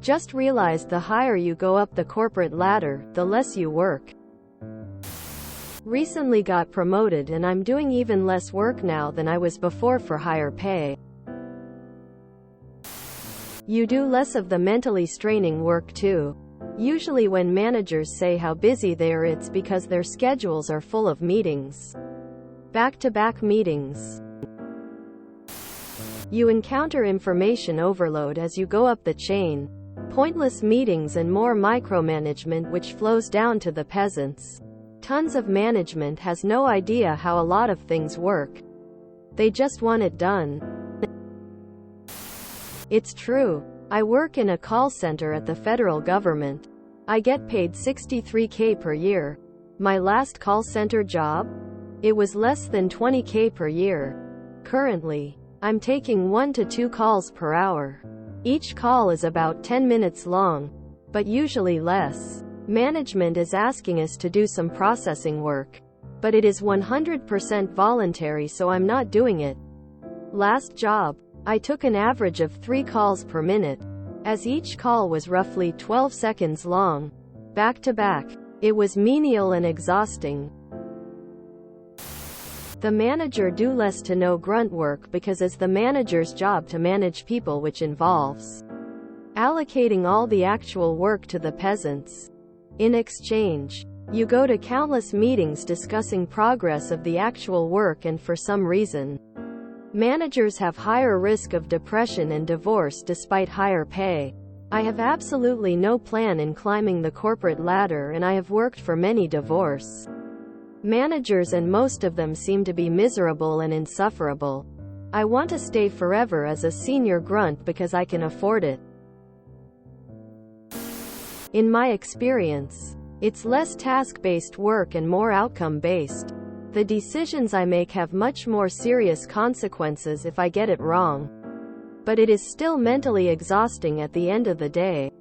Just realize the higher you go up the corporate ladder, the less you work. Recently got promoted and I'm doing even less work now than I was before for higher pay. You do less of the mentally straining work too. Usually when managers say how busy they are, it's because their schedules are full of meetings. Back-to-back meetings. You encounter information overload as you go up the chain. Pointless meetings and more micromanagement which flows down to the peasants. Tons of management has no idea how a lot of things work. They just want it done. It's true. I work in a call center at the federal government. I get paid $63K per year. My last call center job? It was less than $20K per year. Currently, I'm taking 1 to 2 calls per hour. Each call is about 10 minutes long, but usually less. Management is asking us to do some processing work, but it is 100% voluntary, so I'm not doing it. Last job, I took an average of 3 calls per minute, as each call was roughly 12 seconds long, back to back. It was menial and exhausting. The manager do less to no grunt work because it's the manager's job to manage people, which involves allocating all the actual work to the peasants. In exchange, you go to countless meetings discussing progress of the actual work, and for some reason, managers have higher risk of depression and divorce despite higher pay. I have absolutely no plan in climbing the corporate ladder, and I have worked for many divorce managers and most of them seem to be miserable and insufferable. I want to stay forever as a senior grunt because I can afford it. In my experience, it's less task-based work and more outcome-based. The decisions I make have much more serious consequences if I get it wrong. But it is still mentally exhausting at the end of the day.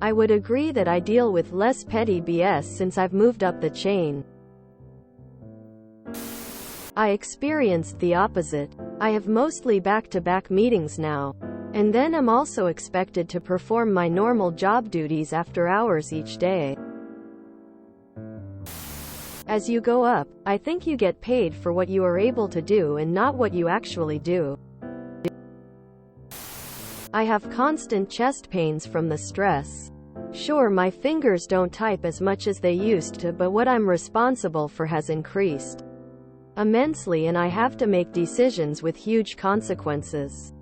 I would agree that I deal with less petty BS since I've moved up the chain. I experienced the opposite. I have mostly back-to-back meetings now. And then I'm also expected to perform my normal job duties after hours each day. As you go up, I think you get paid for what you are able to do and not what you actually do. I have constant chest pains from the stress. Sure, my fingers don't type as much as they used to, but what I'm responsible for has increased immensely, and I have to make decisions with huge consequences.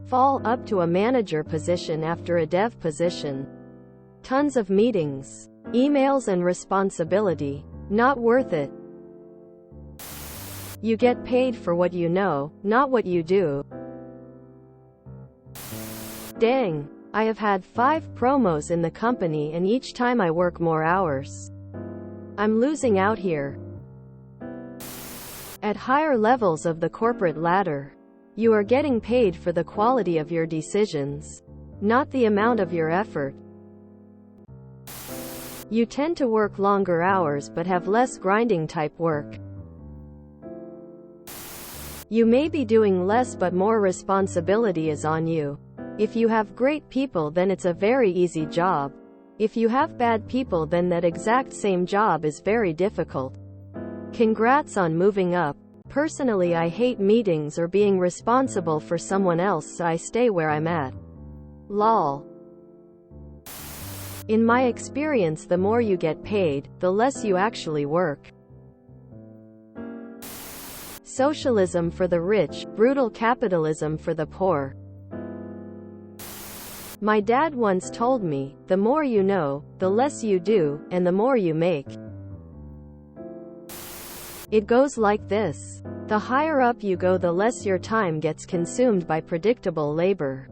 Fall up to a manager position after a dev position. Tons of meetings, emails and responsibility. Not worth it. You get paid for what you know, not what you do. Dang. I have had 5 promos in the company and each time I work more hours. I'm losing out here. At higher levels of the corporate ladder, you are getting paid for the quality of your decisions, not the amount of your effort. You tend to work longer hours but have less grinding type work. You may be doing less but more responsibility is on you. If you have great people, then it's a very easy job. If you have bad people, then that exact same job is very difficult. Congrats on moving up. Personally, I hate meetings or being responsible for someone else, so I stay where I'm at. Lol. In my experience, the more you get paid, the less you actually work. Socialism for the rich, brutal capitalism for the poor. My dad once told me, the more you know, the less you do, and the more you make. It goes like this. The higher up you go, the less your time gets consumed by predictable labor.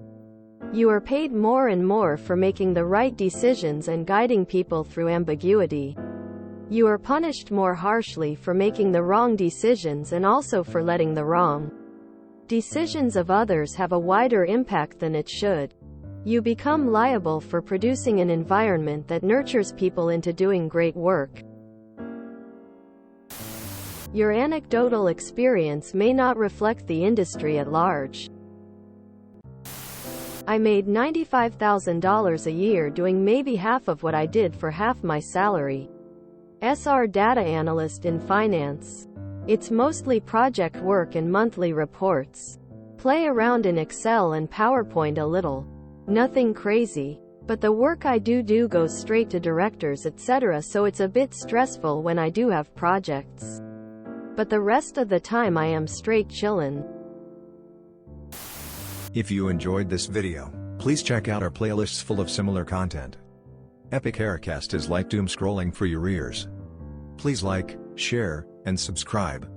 You are paid more and more for making the right decisions and guiding people through ambiguity. You are punished more harshly for making the wrong decisions and also for letting the wrong decisions of others have a wider impact than it should. You become liable for producing an environment that nurtures people into doing great work. Your anecdotal experience may not reflect the industry at large. I made $95,000 a year doing maybe half of what I did for half my salary. SR data analyst in finance. It's mostly project work and monthly reports. Play around in Excel and PowerPoint a little. Nothing crazy. But the work I do goes straight to directors etc., so it's a bit stressful when I do have projects. But the rest of the time I am straight chillin'. If you enjoyed this video, please check out our playlists full of similar content. Epic Haircast is like doom scrolling for your ears. Please like, share, and subscribe.